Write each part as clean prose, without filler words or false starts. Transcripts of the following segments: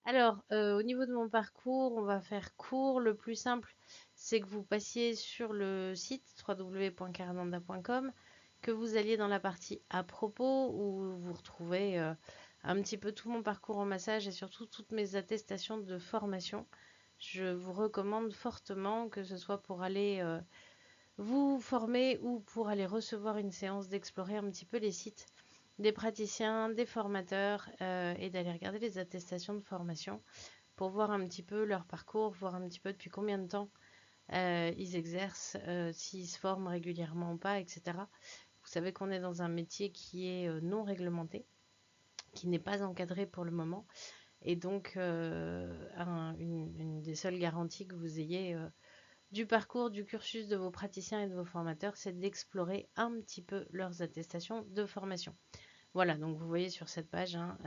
Alors, au niveau de mon parcours, on va faire court. Le plus simple, c'est que vous passiez sur le site www.carananda.com, que vous alliez dans la partie à propos où vous retrouvez un petit peu tout mon parcours en massage et surtout toutes mes attestations de formation. Je vous recommande fortement que ce soit pour aller vous former ou pour aller recevoir une séance d'explorer un petit peu les sites des praticiens, des formateurs et d'aller regarder les attestations de formation pour voir un petit peu leur parcours, voir un petit peu depuis combien de temps ils exercent, s'ils se forment régulièrement ou pas, etc. Vous savez qu'on est dans un métier qui est non réglementé, qui n'est pas encadré pour le moment. Et donc, une des seules garanties que vous ayez du parcours, du cursus de vos praticiens et de vos formateurs, c'est d'explorer un petit peu leurs attestations de formation. Voilà, donc vous voyez sur cette page, hein,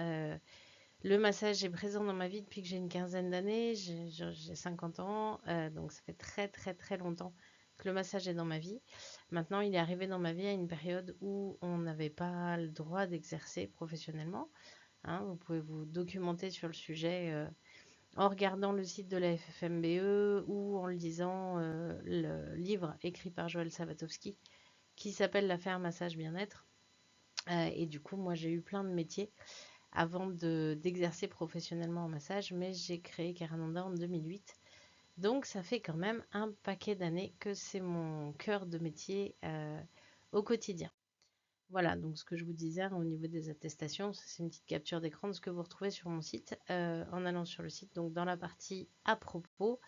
le massage est présent dans ma vie depuis que j'ai une quinzaine d'années, j'ai 50 ans, donc ça fait très très très longtemps que le massage est dans ma vie. Maintenant, il est arrivé dans ma vie à une période où on n'avait pas le droit d'exercer professionnellement, hein. Vous pouvez vous documenter sur le sujet en regardant le site de la FFMBE ou en lisant le livre écrit par Joël Savatowski qui s'appelle L'affaire massage bien-être. Et du coup, moi, j'ai eu plein de métiers avant d'exercer professionnellement en massage, mais j'ai créé Carananda en 2008. Donc ça fait quand même un paquet d'années que c'est mon cœur de métier au quotidien. Voilà, donc ce que je vous disais au niveau des attestations, c'est une petite capture d'écran de ce que vous retrouvez sur mon site en allant sur le site. Donc dans la partie à propos,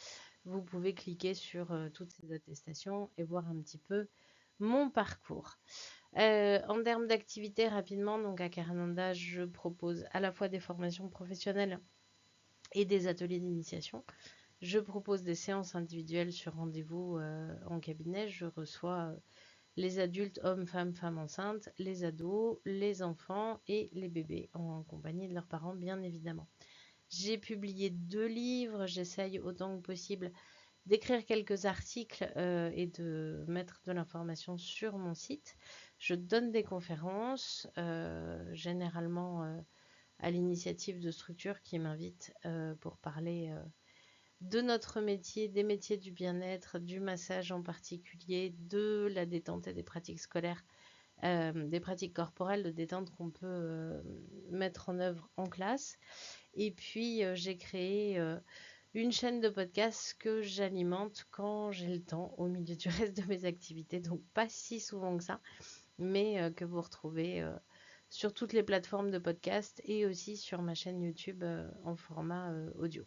vous pouvez cliquer sur toutes ces attestations et voir un petit peu mon parcours. En termes d'activité, rapidement, donc à Carananda, je propose à la fois des formations professionnelles et des ateliers d'initiation. Je propose des séances individuelles sur rendez-vous en cabinet. Je reçois les adultes, hommes, femmes, femmes enceintes, les ados, les enfants et les bébés en compagnie de leurs parents, bien évidemment. J'ai publié 2 livres. J'essaye autant que possible d'écrire quelques articles et de mettre de l'information sur mon site. Je donne des conférences, généralement à l'initiative de structures qui m'invitent pour parler de notre métier, des métiers du bien-être, du massage en particulier, de la détente et des pratiques scolaires, des pratiques corporelles de détente qu'on peut mettre en œuvre en classe. Et puis, j'ai créé une chaîne de podcast que j'alimente quand j'ai le temps au milieu du reste de mes activités, donc pas si souvent que ça, mais que vous retrouvez sur toutes les plateformes de podcast et aussi sur ma chaîne YouTube en format audio.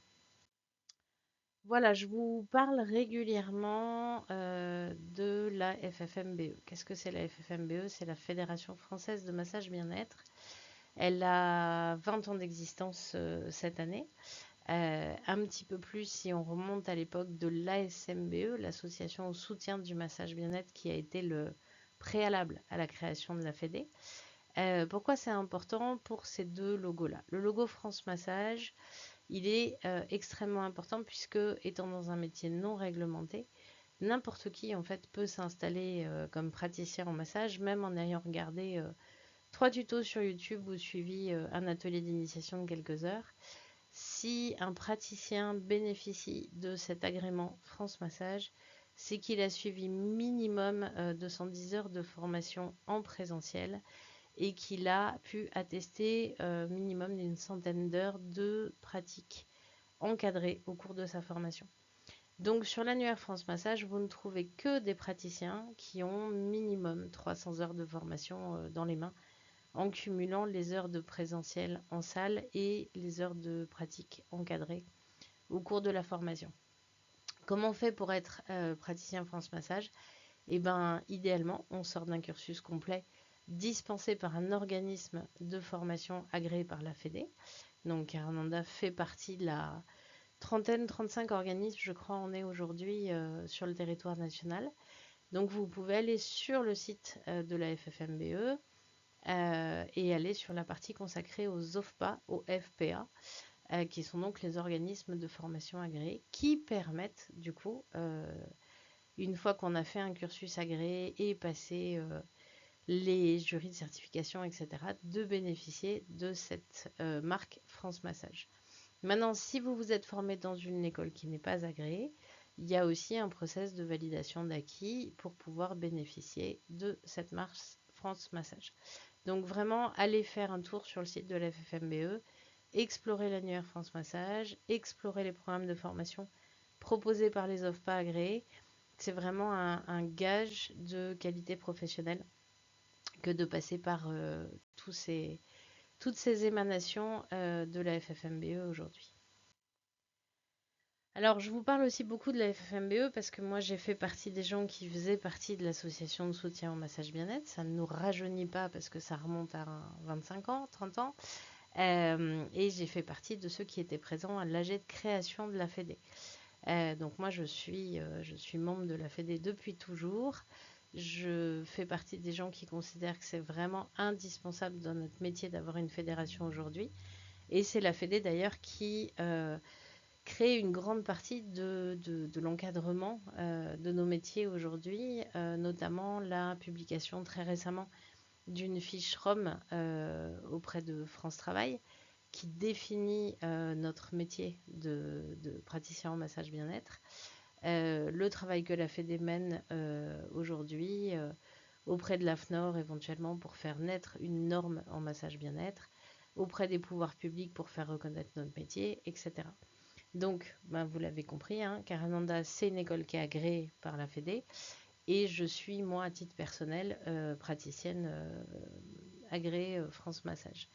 Voilà, je vous parle régulièrement de la FFMBE. Qu'est-ce que c'est la FFMBE? C'est la Fédération française de massage bien-être. Elle a 20 ans d'existence cette année. Un petit peu plus si on remonte à l'époque de l'ASMBE, l'association au soutien du massage bien-être, qui a été le préalable à la création de la Fédé. Pourquoi c'est important pour ces deux logos-là? Le logo France Massage, il est extrêmement important puisque, étant dans un métier non réglementé, n'importe qui en fait peut s'installer comme praticien en massage, même en ayant regardé 3 tutos sur YouTube ou suivi un atelier d'initiation de quelques heures. Si un praticien bénéficie de cet agrément France Massage, c'est qu'il a suivi minimum 210 heures de formation en présentiel et qu'il a pu attester minimum d'une centaine d'heures de pratique encadrée au cours de sa formation. Donc sur l'annuaire France Massage, vous ne trouvez que des praticiens qui ont minimum 300 heures de formation dans les mains en cumulant les heures de présentiel en salle et les heures de pratique encadrée au cours de la formation. Comment on fait pour être praticien France Massage? Eh bien, idéalement, on sort d'un cursus complet dispensé par un organisme de formation agréé par la Fédé. Donc, Carananda fait partie de la trentaine, 35 organismes, je crois, on est aujourd'hui sur le territoire national. Donc, vous pouvez aller sur le site de la FFMBE et aller sur la partie consacrée aux OFPA, aux FPA, qui sont donc les organismes de formation agréés, qui permettent du coup, une fois qu'on a fait un cursus agréé et passé les jurys de certification, etc., de bénéficier de cette marque France Massage. Maintenant, si vous vous êtes formé dans une école qui n'est pas agréée, il y a aussi un process de validation d'acquis pour pouvoir bénéficier de cette marque France Massage. Donc vraiment, allez faire un tour sur le site de la FFMBE, explorer l'annuaire France Massage, explorer les programmes de formation proposés par les OFPA agréés. C'est vraiment un gage de qualité professionnelle que de passer par toutes ces émanations de la FFMBE aujourd'hui. Alors, je vous parle aussi beaucoup de la FFMBE parce que moi, j'ai fait partie des gens qui faisaient partie de l'association de soutien au massage bien-être. Ça ne nous rajeunit pas parce que ça remonte à 25 ans, 30 ans. Et j'ai fait partie de ceux qui étaient présents à l'AG de création de la Fédé. Donc moi, je suis membre de la Fédé depuis toujours. Je fais partie des gens qui considèrent que c'est vraiment indispensable dans notre métier d'avoir une fédération aujourd'hui. Et c'est la Fédé d'ailleurs qui crée une grande partie de l'encadrement de nos métiers aujourd'hui, notamment la publication très récemment d'une fiche ROM auprès de France Travail qui définit notre métier de praticien en massage bien-être, le travail que la Fédé mène aujourd'hui auprès de l'AFNOR éventuellement pour faire naître une norme en massage bien-être, auprès des pouvoirs publics pour faire reconnaître notre métier, etc. Donc, ben, vous l'avez compris, hein, Karananda, c'est une école qui est agréée par la Fédé. Et je suis, moi, à titre personnel, praticienne agréée France Massage.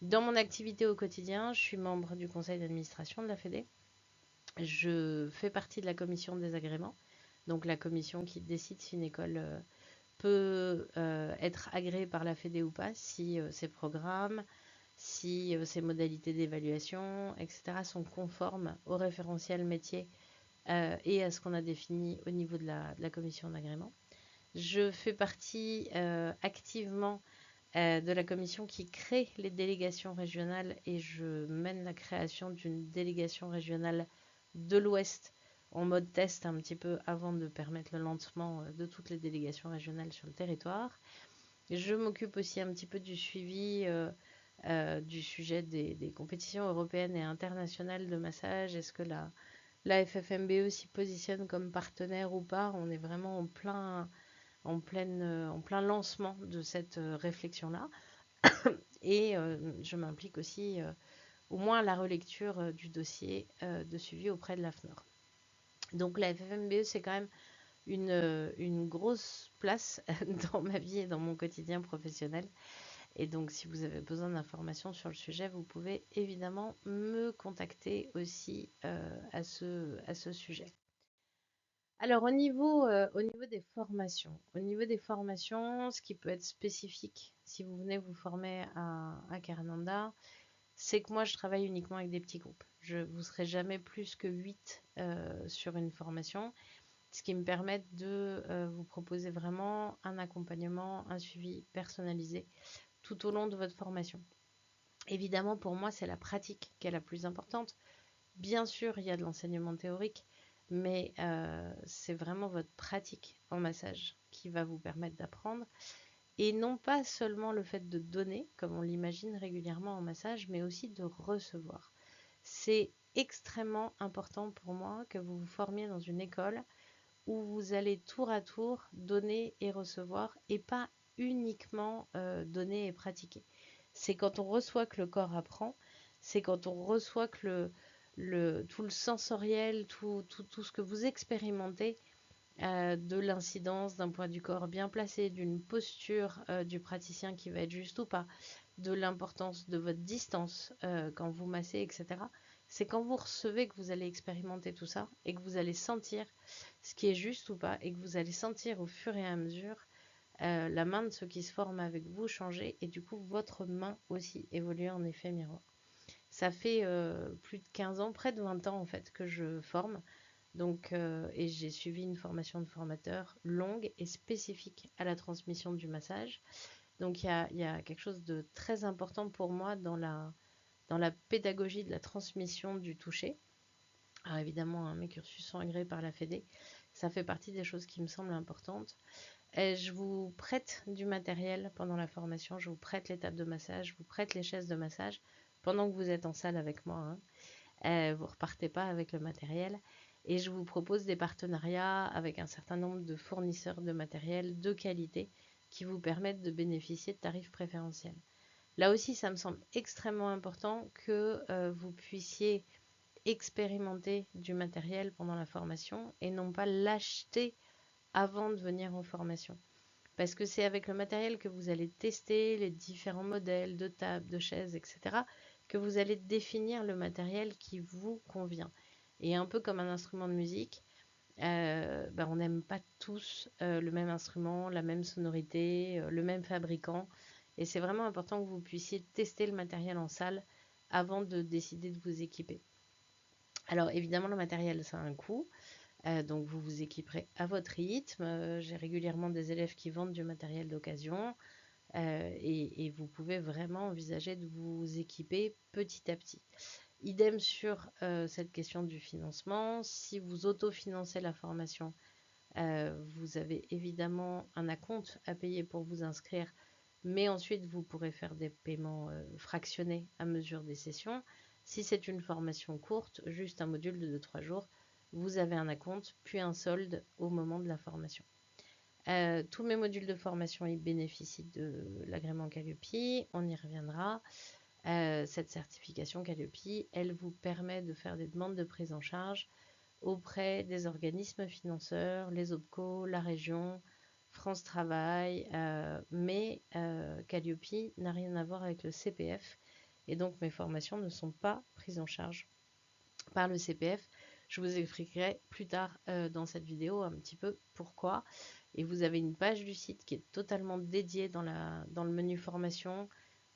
Dans mon activité au quotidien, je suis membre du conseil d'administration de la Fédé. Je fais partie de la commission des agréments, donc la commission qui décide si une école peut être agréée par la Fédé ou pas, si ses programmes, si ses modalités d'évaluation, etc., sont conformes au référentiel métier et à ce qu'on a défini au niveau de la commission d'agrément. Je fais partie activement de la commission qui crée les délégations régionales et je mène la création d'une délégation régionale de l'Ouest en mode test un petit peu avant de permettre le lancement de toutes les délégations régionales sur le territoire. Je m'occupe aussi un petit peu du suivi du sujet des compétitions européennes et internationales de massage. Est-ce que la FFMBE s'y positionne comme partenaire ou pas? On est vraiment en plein lancement de cette réflexion-là. Et je m'implique aussi au moins à la relecture du dossier de suivi auprès de l'AFNOR. Donc la FFMBE, c'est quand même une grosse place dans ma vie et dans mon quotidien professionnel. Et donc, si vous avez besoin d'informations sur le sujet, vous pouvez évidemment me contacter aussi à ce sujet. Alors, au niveau des formations, ce qui peut être spécifique si vous venez vous former à Karananda, c'est que moi, je travaille uniquement avec des petits groupes. Vous ne serez jamais plus que 8 sur une formation, ce qui me permet de vous proposer vraiment un accompagnement, un suivi personnalisé tout au long de votre formation. Évidemment, pour moi, c'est la pratique qui est la plus importante. Bien sûr, il y a de l'enseignement théorique, mais c'est vraiment votre pratique en massage qui va vous permettre d'apprendre. Et non pas seulement le fait de donner, comme on l'imagine régulièrement en massage, mais aussi de recevoir. C'est extrêmement important pour moi que vous vous formiez dans une école où vous allez tour à tour donner et recevoir et pas uniquement donner et pratiquer. C'est quand on reçoit que le corps apprend, c'est quand on reçoit que tout le sensoriel, tout ce que vous expérimentez de l'incidence d'un poids du corps bien placé, d'une posture du praticien qui va être juste ou pas, de l'importance de votre distance quand vous massez, etc. C'est quand vous recevez que vous allez expérimenter tout ça et que vous allez sentir ce qui est juste ou pas et que vous allez sentir au fur et à mesure la main de ceux qui se forment avec vous changer et du coup votre main aussi évoluer en effet miroir. Ça fait plus de 15 ans, près de 20 ans en fait que je forme. Donc, et j'ai suivi une formation de formateur longue et spécifique à la transmission du massage. Donc il y a quelque chose de très important pour moi dans la pédagogie de la transmission du toucher. Alors évidemment, hein, mes cursus sont agréés par la Fédé. Ça fait partie des choses qui me semblent importantes. Et je vous prête du matériel pendant la formation. Je vous prête les tables de massage, je vous prête les chaises de massage pendant que vous êtes en salle avec moi, hein. Vous repartez pas avec le matériel. Et je vous propose des partenariats avec un certain nombre de fournisseurs de matériel de qualité qui vous permettent de bénéficier de tarifs préférentiels. Là aussi, ça me semble extrêmement important que vous puissiez expérimenter du matériel pendant la formation et non pas l'acheter avant de venir en formation. Parce que c'est avec le matériel que vous allez tester les différents modèles de tables, de chaises, etc., que vous allez définir le matériel qui vous convient. Et un peu comme un instrument de musique, on n'aime pas tous le même instrument, la même sonorité, le même fabricant. Et c'est vraiment important que vous puissiez tester le matériel en salle avant de décider de vous équiper. Alors évidemment, le matériel, ça a un coût. Donc vous vous équiperez à votre rythme. J'ai régulièrement des élèves qui vendent du matériel d'occasion et vous pouvez vraiment envisager de vous équiper petit à petit. Idem sur cette question du financement. Si vous autofinancez la formation, vous avez évidemment un acompte à payer pour vous inscrire, mais ensuite vous pourrez faire des paiements fractionnés à mesure des sessions. Si c'est une formation courte, juste un module de 2-3 jours, vous avez un acompte puis un solde au moment de la formation. Tous mes modules de formation ils bénéficient de l'agrément Calliope, on y reviendra. Cette certification Calliope, elle vous permet de faire des demandes de prise en charge auprès des organismes financeurs, les OPCO, la région, France Travail, mais Calliope n'a rien à voir avec le CPF et donc mes formations ne sont pas prises en charge par le CPF. Je vous expliquerai plus tard dans cette vidéo un petit peu pourquoi. Et vous avez une page du site qui est totalement dédiée dans le menu formation.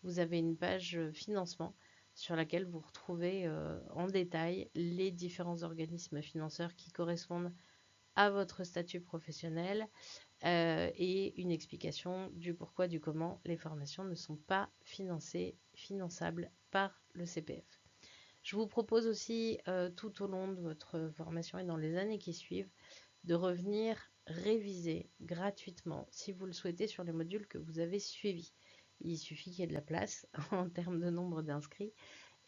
Vous avez une page financement sur laquelle vous retrouvez en détail les différents organismes financeurs qui correspondent à votre statut professionnel et une explication du pourquoi, du comment les formations ne sont pas finançables par le CPF. Je vous propose aussi tout au long de votre formation et dans les années qui suivent de revenir réviser gratuitement, si vous le souhaitez, sur les modules que vous avez suivis. Il suffit qu'il y ait de la place en termes de nombre d'inscrits.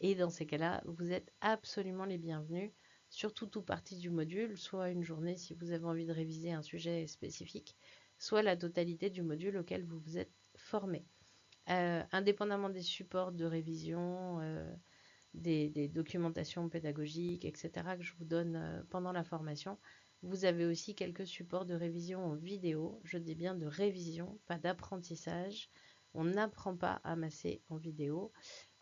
Et dans ces cas-là, vous êtes absolument les bienvenus sur toute ou partie du module, soit une journée si vous avez envie de réviser un sujet spécifique, soit la totalité du module auquel vous vous êtes formé. Indépendamment des supports de révision, des documentations pédagogiques, etc., que je vous donne pendant la formation, vous avez aussi quelques supports de révision en vidéo. Je dis bien de révision, pas d'apprentissage. On n'apprend pas à masser en vidéo.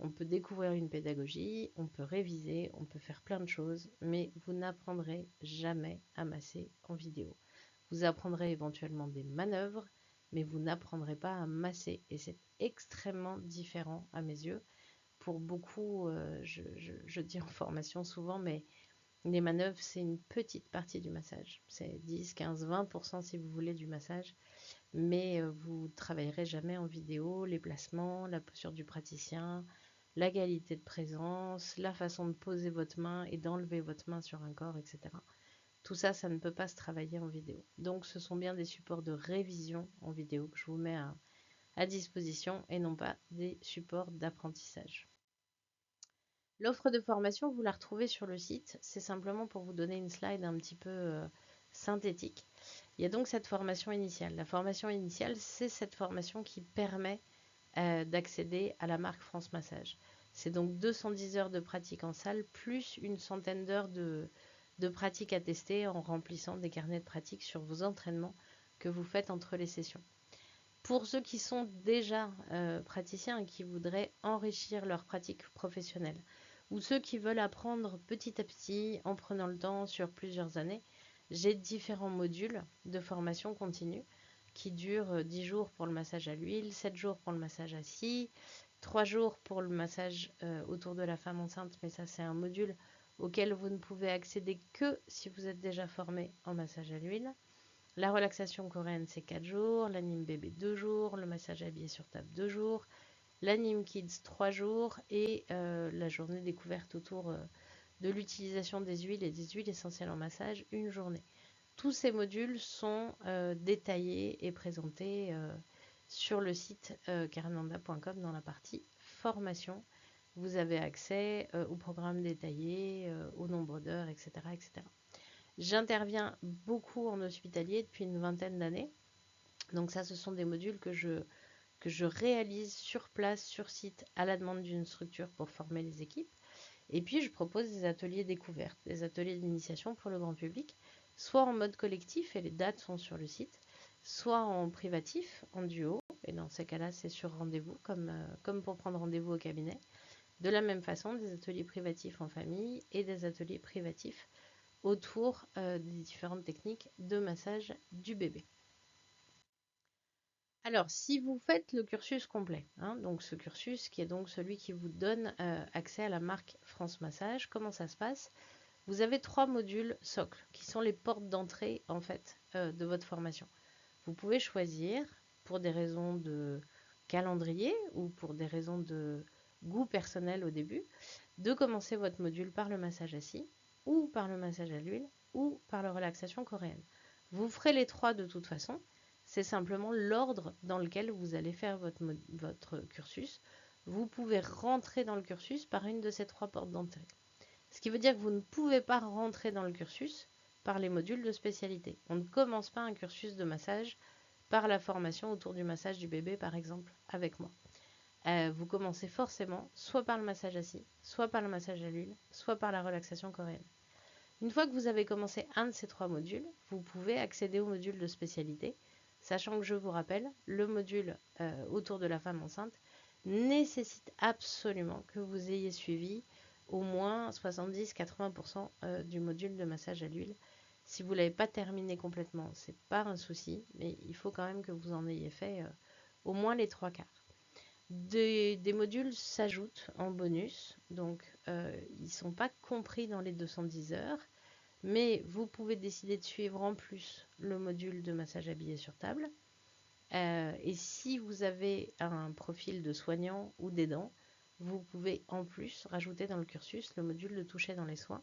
On peut découvrir une pédagogie, on peut réviser, on peut faire plein de choses, mais vous n'apprendrez jamais à masser en vidéo. Vous apprendrez éventuellement des manœuvres, mais vous n'apprendrez pas à masser. Et c'est extrêmement différent à mes yeux. Pour beaucoup, je dis en formation souvent, mais les manœuvres, c'est une petite partie du massage. C'est 10, 15, 20% si vous voulez du massage. Mais vous ne travaillerez jamais en vidéo les placements, la posture du praticien, la qualité de présence, la façon de poser votre main et d'enlever votre main sur un corps, etc. Tout ça, ça ne peut pas se travailler en vidéo. Donc ce sont bien des supports de révision en vidéo que je vous mets à disposition et non pas des supports d'apprentissage. L'offre de formation, vous la retrouvez sur le site. C'est simplement pour vous donner une slide un petit peu synthétique. Il y a donc cette formation initiale. La formation initiale, c'est cette formation qui permet d'accéder à la marque France Massage. C'est donc 210 heures de pratique en salle, plus une centaine d'heures de pratique à tester en remplissant des carnets de pratique sur vos entraînements que vous faites entre les sessions. Pour ceux qui sont déjà praticiens et qui voudraient enrichir leur pratique professionnelle, ou ceux qui veulent apprendre petit à petit en prenant le temps sur plusieurs années, j'ai différents modules de formation continue qui durent 10 jours pour le massage à l'huile, 7 jours pour le massage assis, 3 jours pour le massage autour de la femme enceinte, mais ça c'est un module auquel vous ne pouvez accéder que si vous êtes déjà formé en massage à l'huile. La relaxation coréenne, c'est 4 jours, l'anime bébé 2 jours, le massage habillé sur table 2 jours, l'anime kids 3 jours et la journée découverte autour de l'utilisation des huiles et des huiles essentielles en massage, une journée. Tous ces modules sont détaillés et présentés sur le site karenanda.com dans la partie formation. vous avez accès au programme détaillé, au nombre d'heures, etc., etc. J'interviens beaucoup en hospitalier depuis une vingtaine d'années. Donc ça, ce sont des modules que je réalise sur place, sur site, à la demande d'une structure pour former les équipes. Et puis, je propose des ateliers découvertes, des ateliers d'initiation pour le grand public, soit en mode collectif, et les dates sont sur le site, soit en privatif, en duo, et dans ces cas-là, c'est sur rendez-vous, comme pour prendre rendez-vous au cabinet. De la même façon, des ateliers privatifs en famille et des ateliers privatifs autour des différentes techniques de massage du bébé. Alors, si vous faites le cursus complet, hein, donc ce cursus qui est donc celui qui vous donne accès à la marque France Massage, comment ça se passe? Vous avez 3 modules socles qui sont les portes d'entrée en fait de votre formation. Vous pouvez choisir pour des raisons de calendrier ou pour des raisons de goût personnel au début, de commencer votre module par le massage assis ou par le massage à l'huile ou par la relaxation coréenne. Vous ferez les 3 de toute façon. C'est simplement l'ordre dans lequel vous allez faire votre cursus. Vous pouvez rentrer dans le cursus par une de ces 3 portes d'entrée. Ce qui veut dire que vous ne pouvez pas rentrer dans le cursus par les modules de spécialité. On ne commence pas un cursus de massage par la formation autour du massage du bébé, par exemple, avec moi. Vous commencez forcément soit par le massage assis, soit par le massage à l'huile, soit par la relaxation coréenne. Une fois que vous avez commencé un de ces 3 modules, vous pouvez accéder au module de spécialité, sachant que je vous rappelle, le module autour de la femme enceinte nécessite absolument que vous ayez suivi au moins 70-80% du module de massage à l'huile. Si vous ne l'avez pas terminé complètement, ce n'est pas un souci, mais il faut quand même que vous en ayez fait au moins les 3/4. Des modules s'ajoutent en bonus, donc ils ne sont pas compris dans les 210 heures, mais vous pouvez décider de suivre en plus le module de massage habillé sur table. Et si vous avez un profil de soignant ou d'aidant, vous pouvez en plus rajouter dans le cursus le module de toucher dans les soins,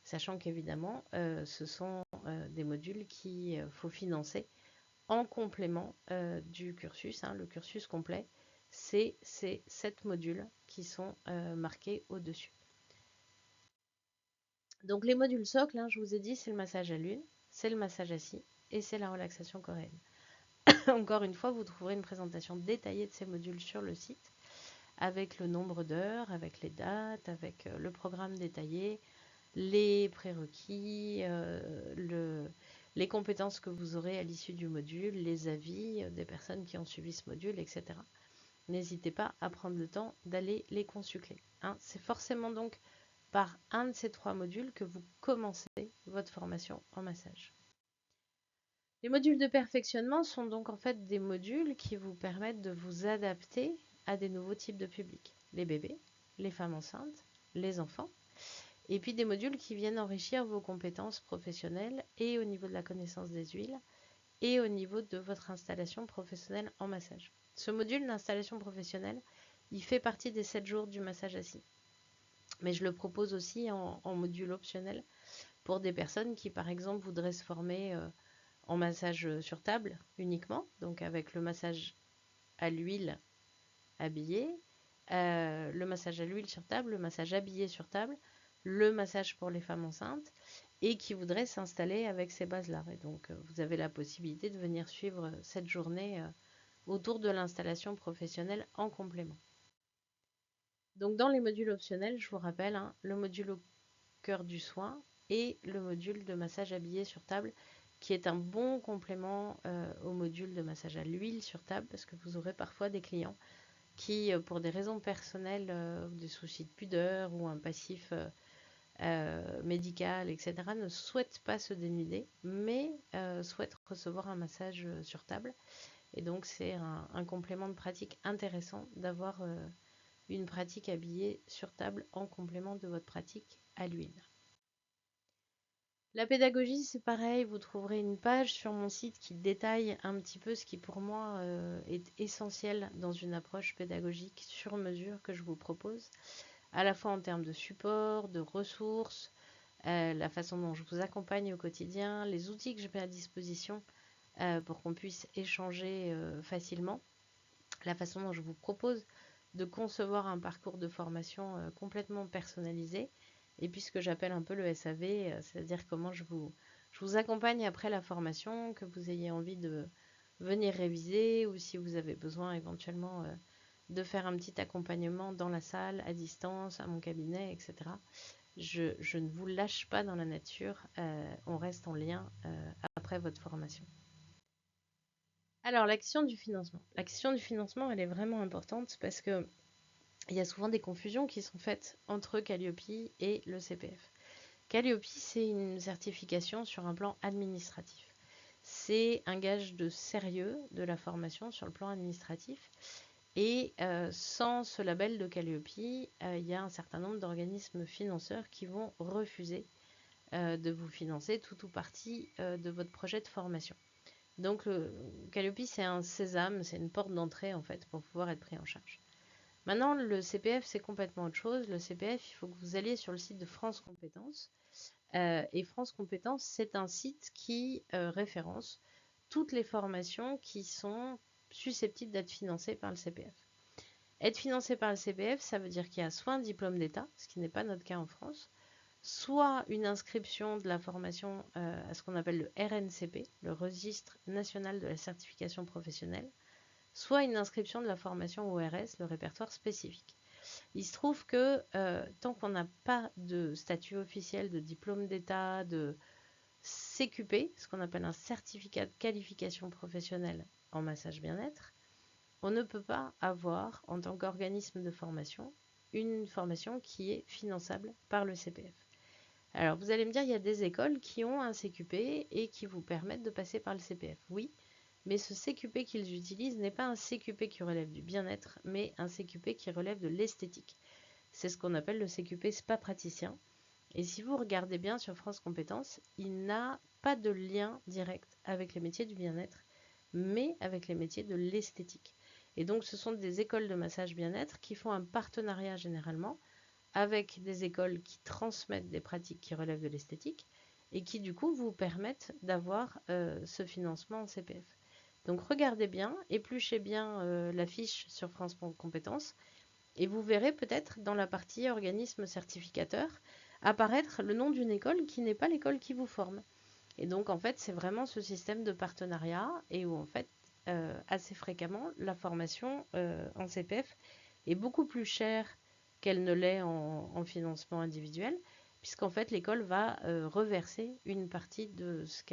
sachant qu'évidemment, ce sont des modules qu'il faut financer en complément du cursus. Hein. Le cursus complet, c'est ces 7 modules qui sont marqués au-dessus. Donc les modules socles, hein, je vous ai dit, c'est le massage à l'huile, c'est le massage assis et c'est la relaxation coréenne. Encore une fois, vous trouverez une présentation détaillée de ces modules sur le site, avec le nombre d'heures, avec les dates, avec le programme détaillé, les prérequis, les compétences que vous aurez à l'issue du module, les avis des personnes qui ont suivi ce module, etc. N'hésitez pas à prendre le temps d'aller les consulter. Hein. C'est forcément donc par un de ces 3 modules que vous commencez votre formation en massage. Les modules de perfectionnement sont donc en fait des modules qui vous permettent de vous adapter à des nouveaux types de publics. Les bébés, les femmes enceintes, les enfants. Et puis des modules qui viennent enrichir vos compétences professionnelles et au niveau de la connaissance des huiles et au niveau de votre installation professionnelle en massage. Ce module d'installation professionnelle, il fait partie des 7 jours du massage assis. Mais je le propose aussi en module optionnel pour des personnes qui, par exemple, voudraient se former en massage sur table uniquement, donc avec le massage à l'huile habillé, le massage à l'huile sur table, le massage habillé sur table, le massage pour les femmes enceintes, et qui voudraient s'installer avec ces bases-là. Et donc, vous avez la possibilité de venir suivre cette journée autour de l'installation professionnelle en complément. Donc, dans les modules optionnels, je vous rappelle, hein, le module au cœur du soin et le module de massage habillé sur table, qui est un bon complément au module de massage à l'huile sur table, parce que vous aurez parfois des clients qui, pour des raisons personnelles, des soucis de pudeur ou un passif médical, etc., ne souhaitent pas se dénuder, mais souhaitent recevoir un massage sur table. Et donc, c'est un complément de pratique intéressant d'avoir une pratique habillée sur table en complément de votre pratique à l'huile. La pédagogie, c'est pareil, vous trouverez une page sur mon site qui détaille un petit peu ce qui pour moi est essentiel dans une approche pédagogique sur mesure que je vous propose, à la fois en termes de support, de ressources, la façon dont je vous accompagne au quotidien, les outils que je mets à disposition pour qu'on puisse échanger facilement, la façon dont je vous propose de concevoir un parcours de formation complètement personnalisé. Et puis ce que j'appelle un peu le SAV, c'est-à-dire comment je vous accompagne après la formation, que vous ayez envie de venir réviser ou si vous avez besoin éventuellement de faire un petit accompagnement dans la salle, à distance, à mon cabinet, etc. Je ne vous lâche pas dans la nature, on reste en lien après votre formation. Alors, la question du financement. La question du financement, elle est vraiment importante parce que il y a souvent des confusions qui sont faites entre Calliope et le CPF. Calliope, c'est une certification sur un plan administratif. C'est un gage de sérieux de la formation sur le plan administratif. Et sans ce label de Calliope, il y a un certain nombre d'organismes financeurs qui vont refuser de vous financer tout ou partie de votre projet de formation. Donc, Calliope, c'est un sésame, c'est une porte d'entrée en fait pour pouvoir être pris en charge. Maintenant, le CPF, c'est complètement autre chose. Le CPF, il faut que vous alliez sur le site de France Compétences. Et France Compétences, c'est un site qui référence toutes les formations qui sont susceptibles d'être financées par le CPF. Être financé par le CPF, ça veut dire qu'il y a soit un diplôme d'État, ce qui n'est pas notre cas en France, soit une inscription de la formation à ce qu'on appelle le RNCP, le Registre national de la certification professionnelle, soit une inscription de la formation ORS, le répertoire spécifique. Il se trouve que tant qu'on n'a pas de statut officiel, de diplôme d'État, de CQP, ce qu'on appelle un certificat de qualification professionnelle en massage bien-être, on ne peut pas avoir, en tant qu'organisme de formation, une formation qui est finançable par le CPF. Alors, vous allez me dire, il y a des écoles qui ont un CQP et qui vous permettent de passer par le CPF. Oui, mais ce CQP qu'ils utilisent n'est pas un CQP qui relève du bien-être, mais un CQP qui relève de l'esthétique. C'est ce qu'on appelle le CQP spa praticien. Et si vous regardez bien sur France Compétences, il n'a pas de lien direct avec les métiers du bien-être, mais avec les métiers de l'esthétique. Et donc, ce sont des écoles de massage bien-être qui font un partenariat généralement avec des écoles qui transmettent des pratiques qui relèvent de l'esthétique et qui, du coup, vous permettent d'avoir ce financement en CPF. Donc, regardez bien, épluchez bien la fiche sur France Compétences et vous verrez peut-être dans la partie organisme certificateur apparaître le nom d'une école qui n'est pas l'école qui vous forme. Et donc, en fait, c'est vraiment ce système de partenariat et où, en fait, assez fréquemment, la formation en CPF est beaucoup plus chère qu'elle ne l'est en financement individuel, puisqu'en fait, l'école va reverser une partie de ce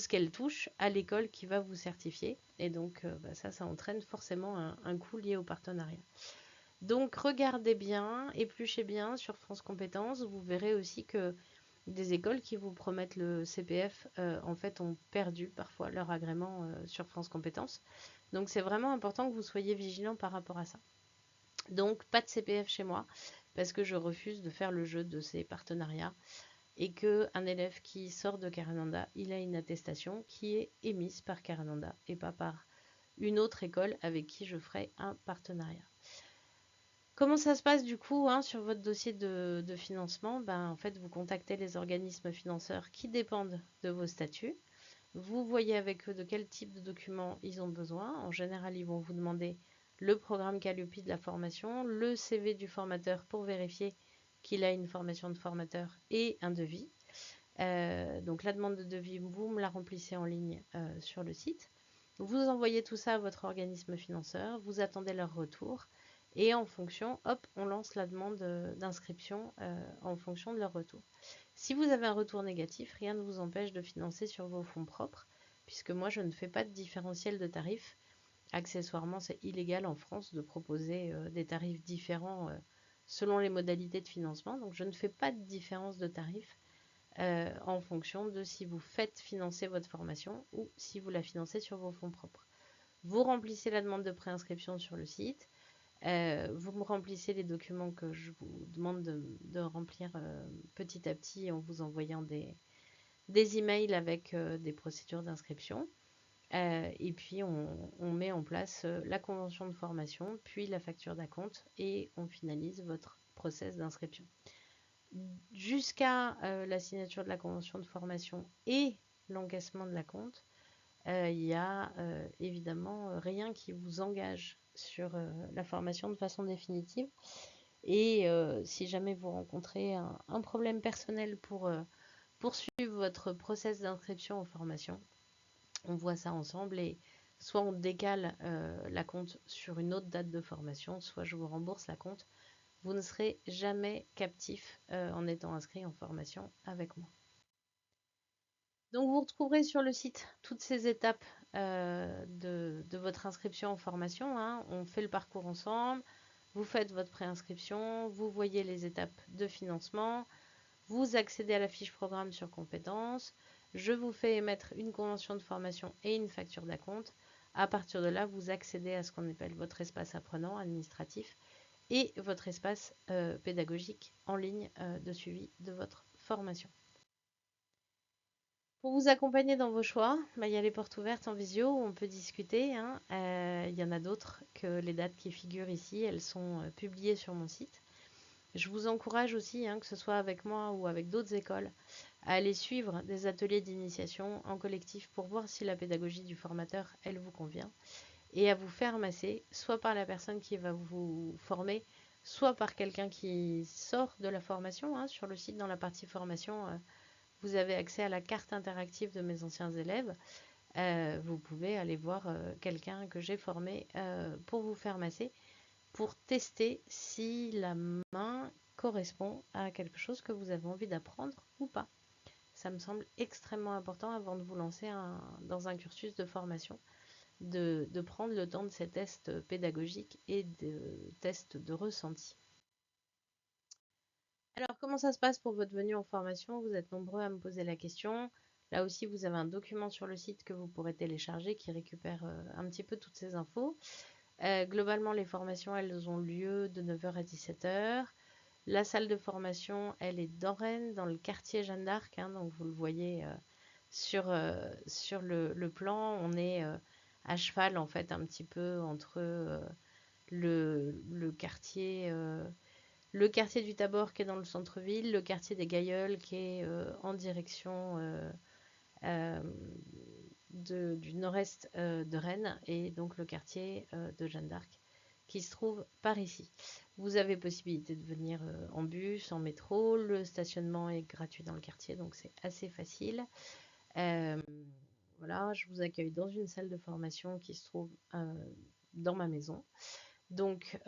qu'elle touche à l'école qui va vous certifier. Et donc, ça entraîne forcément un coût lié au partenariat. Donc, regardez bien, épluchez bien sur France Compétences. Vous verrez aussi que des écoles qui vous promettent le CPF, en fait, ont perdu parfois leur agrément sur France Compétences. Donc, c'est vraiment important que vous soyez vigilant par rapport à ça. Donc, pas de CPF chez moi, parce que je refuse de faire le jeu de ces partenariats. Et qu'un élève qui sort de Karananda, il a une attestation qui est émise par Karananda et pas par une autre école avec qui je ferai un partenariat. Comment ça se passe du coup sur votre dossier de financement? En fait, vous contactez les organismes financeurs qui dépendent de vos statuts. Vous voyez avec eux de quel type de documents ils ont besoin. En général, ils vont vous demander le programme Calliope de la formation, le CV du formateur pour vérifier qu'il a une formation de formateur et un devis. Donc la demande de devis, vous me la remplissez en ligne sur le site. Vous envoyez tout ça à votre organisme financeur, vous attendez leur retour et en fonction, hop, on lance la demande d'inscription en fonction de leur retour. Si vous avez un retour négatif, rien ne vous empêche de financer sur vos fonds propres, puisque moi je ne fais pas de différentiel de tarifs. Accessoirement, c'est illégal en France de proposer des tarifs différents selon les modalités de financement, donc je ne fais pas de différence de tarifs en fonction de si vous faites financer votre formation ou si vous la financez sur vos fonds propres. Vous remplissez la demande de préinscription sur le site. Vous me remplissez les documents que je vous demande de remplir petit à petit en vous envoyant des emails avec des procédures d'inscription. Et puis, on met en place la convention de formation, puis la facture d'acompte et on finalise votre process d'inscription. Jusqu'à la signature de la convention de formation et l'encaissement de l'acompte, il y a évidemment rien qui vous engage sur la formation de façon définitive. Et si jamais vous rencontrez un problème personnel pour poursuivre votre process d'inscription aux formations, on voit ça ensemble et soit on décale la compte sur une autre date de formation, soit je vous rembourse la compte. Vous ne serez jamais captif en étant inscrit en formation avec moi. Donc vous retrouverez sur le site toutes ces étapes de votre inscription en formation, hein. On fait le parcours ensemble, vous faites votre préinscription, vous voyez les étapes de financement, vous accédez à la fiche programme sur compétences, je vous fais émettre une convention de formation et une facture d'acompte. À partir de là, vous accédez à ce qu'on appelle votre espace apprenant administratif et votre espace pédagogique en ligne de suivi de votre formation. Pour vous accompagner dans vos choix, il y a les portes ouvertes en visio où on peut discuter, hein. Il y en a d'autres que les dates qui figurent ici, elles sont publiées sur mon site. Je vous encourage aussi, hein, que ce soit avec moi ou avec d'autres écoles, à aller suivre des ateliers d'initiation en collectif pour voir si la pédagogie du formateur, elle vous convient, et à vous faire masser, soit par la personne qui va vous former, soit par quelqu'un qui sort de la formation, hein. Sur le site, dans la partie formation, vous avez accès à la carte interactive de mes anciens élèves. Vous pouvez aller voir quelqu'un que j'ai formé pour vous faire masser, pour tester si la main correspond à quelque chose que vous avez envie d'apprendre ou pas. Ça me semble extrêmement important avant de vous lancer dans un cursus de formation, de prendre le temps de ces tests pédagogiques et de tests de ressenti. Alors, comment ça se passe pour votre venue en formation? Vous êtes nombreux à me poser la question. Là aussi, vous avez un document sur le site que vous pourrez télécharger qui récupère un petit peu toutes ces infos. Globalement, les formations, elles ont lieu de 9 h à 17 h. La salle de formation, elle est dans Rennes, dans le quartier Jeanne d'Arc, hein, donc vous le voyez sur le plan. On est à cheval, en fait, un petit peu entre le quartier du Tabor qui est dans le centre-ville, le quartier des Gailleuls qui est en direction euh, du nord-est de Rennes, et donc le quartier de Jeanne d'Arc qui se trouve par ici. Vous avez possibilité de venir en bus, en métro, le stationnement est gratuit dans le quartier, donc c'est assez facile. Euh, voilà, je vous accueille dans une salle de formation qui se trouve dans ma maison. Donc,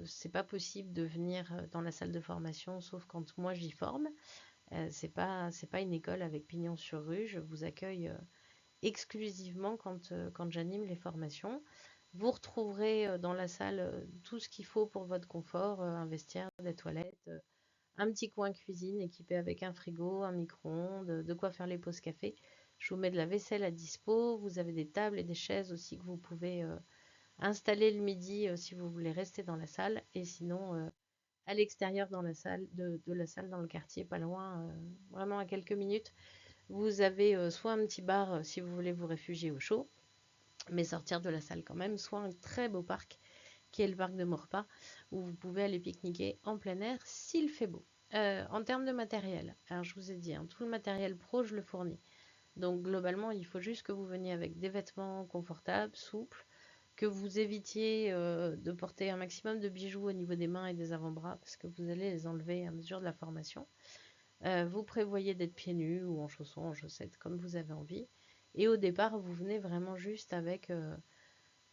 c'est pas possible de venir dans la salle de formation sauf quand moi j'y forme. C'est pas une école avec pignon sur rue. Je vous accueille exclusivement quand j'anime les formations. Vous retrouverez dans la salle tout ce qu'il faut pour votre confort, un vestiaire, des toilettes, un petit coin cuisine équipé avec un frigo, un micro-ondes, de quoi faire les pauses café. Je vous mets de la vaisselle à dispo. Vous avez des tables et des chaises aussi que vous pouvez installer le midi si vous voulez rester dans la salle, et sinon à l'extérieur dans la salle de la salle dans le quartier, pas loin, vraiment à quelques minutes. Vous avez soit un petit bar si vous voulez vous réfugier au chaud, mais sortir de la salle quand même, soit un très beau parc qui est le parc de Maurepas, où vous pouvez aller pique-niquer en plein air s'il fait beau. En termes de matériel, alors je vous ai dit, hein, tout le matériel pro, je le fournis. Donc globalement, il faut juste que vous veniez avec des vêtements confortables, souples, que vous évitiez de porter un maximum de bijoux au niveau des mains et des avant-bras, parce que vous allez les enlever à mesure de la formation. Vous prévoyez d'être pieds nus ou en chaussons, en chaussettes, comme vous avez envie. Et au départ, vous venez vraiment juste avec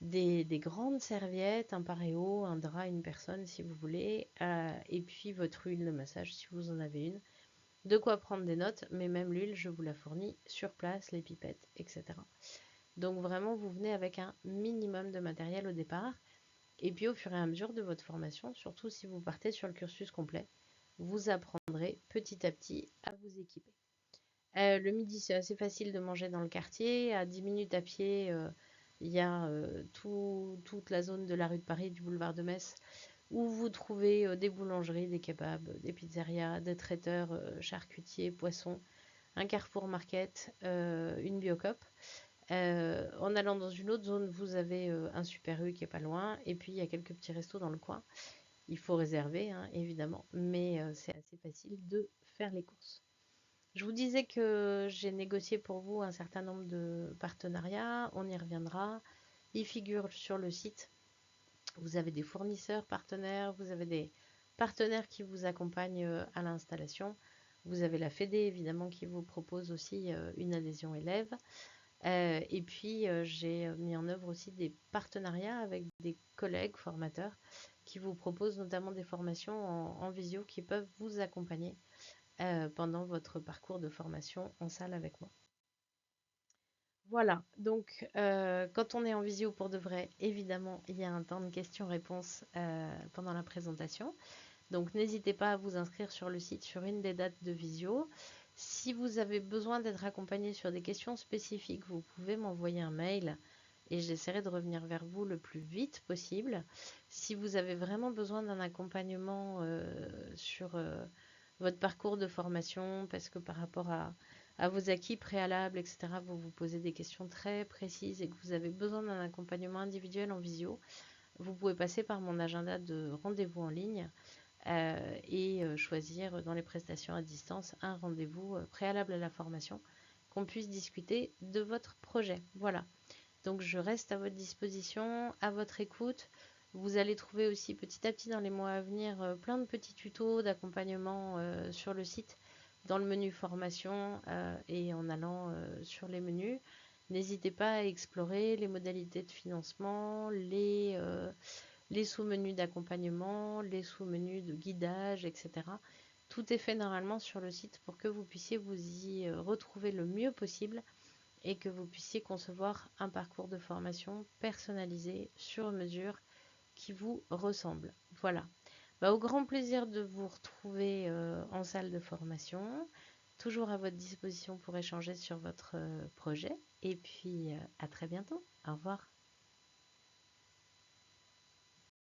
des grandes serviettes, un paréo, un drap, une personne si vous voulez, et puis votre huile de massage si vous en avez une. De quoi prendre des notes, mais même l'huile, je vous la fournis sur place, les pipettes, etc. Donc vraiment, vous venez avec un minimum de matériel au départ. Et puis au fur et à mesure de votre formation, surtout si vous partez sur le cursus complet, vous apprendrez petit à petit à vous équiper. Le midi, c'est assez facile de manger dans le quartier. À 10 minutes à pied, il y a toute la zone de la rue de Paris, du boulevard de Metz, où vous trouvez des boulangeries, des kebabs, des pizzerias, des traiteurs, charcutiers, poissons, un Carrefour Market, une Biocoop. En allant dans une autre zone, vous avez un Super U qui est pas loin, et puis il y a quelques petits restos dans le coin. Il faut réserver, hein, évidemment, mais c'est assez facile de faire les courses. Je vous disais que j'ai négocié pour vous un certain nombre de partenariats, on y reviendra. Ils figurent sur le site. Vous avez des fournisseurs partenaires, vous avez des partenaires qui vous accompagnent à l'installation. Vous avez la Fédé évidemment qui vous propose aussi une adhésion élève. Et puis j'ai mis en œuvre aussi des partenariats avec des collègues formateurs qui vous proposent notamment des formations en visio qui peuvent vous accompagner pendant votre parcours de formation en salle avec moi. Voilà, donc quand on est en visio pour de vrai, évidemment, il y a un temps de questions-réponses pendant la présentation. Donc n'hésitez pas à vous inscrire sur le site sur une des dates de visio. Si vous avez besoin d'être accompagné sur des questions spécifiques, vous pouvez m'envoyer un mail et j'essaierai de revenir vers vous le plus vite possible. Si vous avez vraiment besoin d'un accompagnement sur votre parcours de formation, parce que par rapport à vos acquis préalables, etc., vous vous posez des questions très précises et que vous avez besoin d'un accompagnement individuel en visio, vous pouvez passer par mon agenda de rendez-vous en ligne et choisir dans les prestations à distance un rendez-vous préalable à la formation, qu'on puisse discuter de votre projet. Voilà. Donc je reste à votre disposition, à votre écoute. Vous allez trouver aussi petit à petit dans les mois à venir plein de petits tutos d'accompagnement sur le site, dans le menu formation et en allant sur les menus. N'hésitez pas à explorer les modalités de financement, les sous-menus d'accompagnement, les sous-menus de guidage, etc. Tout est fait normalement sur le site pour que vous puissiez vous y retrouver le mieux possible et que vous puissiez concevoir un parcours de formation personnalisé sur mesure qui vous ressemble. Voilà. Bah, au grand plaisir de vous retrouver en salle de formation, toujours à votre disposition pour échanger sur votre projet. Et puis à très bientôt. Au revoir.